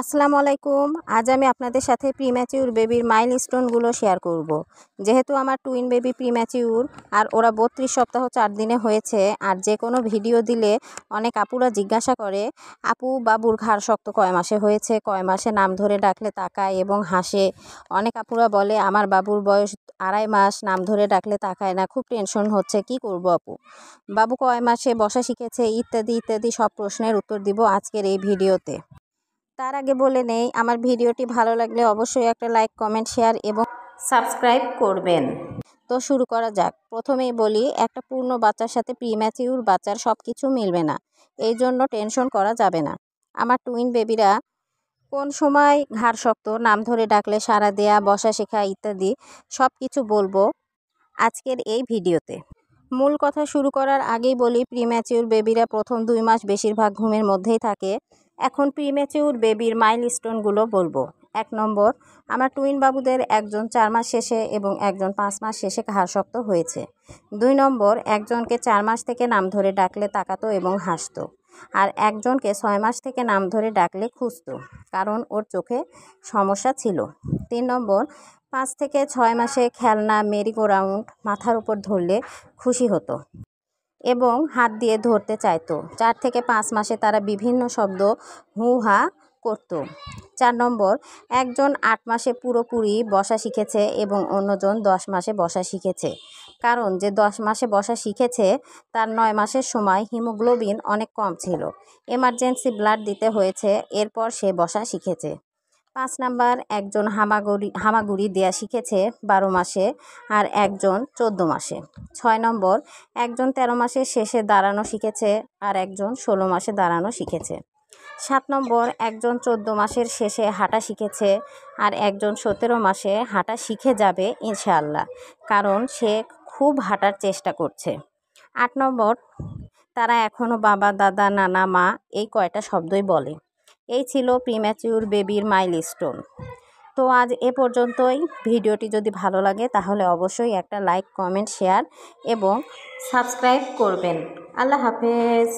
আসসালামু আলাইকুম। আজ আমি আপনাদের সাথে প্রিম্যাচিউর বেবির মাইলস্টোনগুলো শেয়ার করব। যেহেতু আমার টুইন বেবি প্রিম্যাচিউর আর ওরা 32 সপ্তাহ 4 দিনে হয়েছে, আর যে কোনো ভিডিও দিলে অনেক আপুরা জিজ্ঞাসা করে, আপু বাবুর ঘাড় শক্ত কয় মাসে হয়েছে, কয় মাসে নাম ধরে ডাকলে তাকায় এবং হাসে। অনেক আপুরা বলে আমার বাবুর বয়স 2.5 মাস, নাম ধরে ডাকলে তাকায় না, খুব টেনশন হচ্ছে, কি করব আপু? বাবু কয় মাসে বসা শিখেছে, ইত্যাদি ইত্যাদি সব প্রশ্নের উত্তর দিব আজকের এই ভিডিওতে। তার আগে বলে নেই, আমার ভিডিওটি ভালো লাগলে অবশ্যই একটা লাইক, কমেন্ট, শেয়ার এবং সাবস্ক্রাইব করবেন। তো শুরু করা যাক। প্রথমেই বলি, একটা পূর্ণ বাচ্চার সাথে প্রিম্যাচিউর বাচ্চার সব কিছু মিলবে না, এই জন্য টেনশন করা যাবে না। আমার টুইন বেবিরা কোন সময় ঘাড় শক্ত, নাম ধরে ডাকলে সাড়া দেয়া, বসা শেখা ইত্যাদি সব কিছু বলবো আজকের এই ভিডিওতে। মূল কথা শুরু করার আগেই বলি, প্রিম্যাচিউর বেবিরা প্রথম 2 মাস বেশিরভাগ ঘুমের মধ্যেই থাকে। এখন প্রিম্যাচিউর বেবির মাইলস্টোনগুলো বলবো। 1 নম্বর, আমার টুইন বাবুদের একজন 4 মাস শেষে এবং একজন 5 মাস শেষে ঘাড় শক্ত হয়েছে। 2 নম্বর, একজনকে 4 মাস থেকে নাম ধরে ডাকলে তাকাতো এবং হাসতো, আর একজনকে 6 মাস থেকে নাম ধরে ডাকলে খুঁজতো, কারণ ওর চোখে সমস্যা ছিল। 3 নম্বর, 5 থেকে 6 মাসে খেলনা, মেরিগো-রাউন্ড মাথার উপর ধরলে খুশি হতো এবং হাত দিয়ে ধরতে চাইতো। 4 থেকে 5 মাসে তারা বিভিন্ন শব্দ হু হা করত। 4 নম্বর, একজন 8 মাসে পুরোপুরি বসা শিখেছে এবং অন্যজন 10 মাসে বসা শিখেছে, কারণ যে 10 মাসে বসা শিখেছে তার 9 মাসের সময় হিমোগ্লোবিন অনেক কম ছিল, এমার্জেন্সি ব্লাড দিতে হয়েছে, এরপর সে বসা শিখেছে। 5 নাম্বার, একজন হামাগুড়ি দেয়া শিখেছে 12 মাসে আর একজন 14 মাসে। 6 নম্বর, একজন 13 মাসের শেষে দাঁড়ানো শিখেছে আর একজন 16 মাসে দাঁড়ানো শিখেছে। 7 নম্বর, একজন 14 মাসের শেষে হাঁটা শিখেছে আর একজন 17 মাসে হাঁটা শিখে যাবে ইনশাআল্লাহ, কারণ সে খুব হাঁটার চেষ্টা করছে। 8 নম্বর, তারা এখনও বাবা, দাদা, নানা, মা এই কয়টা শব্দই বলে। এই ছিল প্রিম্যাচিউর বেবির মাইলস্টোন। তো আজ এ পর্যন্তই। ভিডিওটি যদি ভালো লাগে তাহলে অবশ্যই একটা লাইক, কমেন্ট, শেয়ার এবং সাবস্ক্রাইব করবেন। আল্লাহ হাফেজ।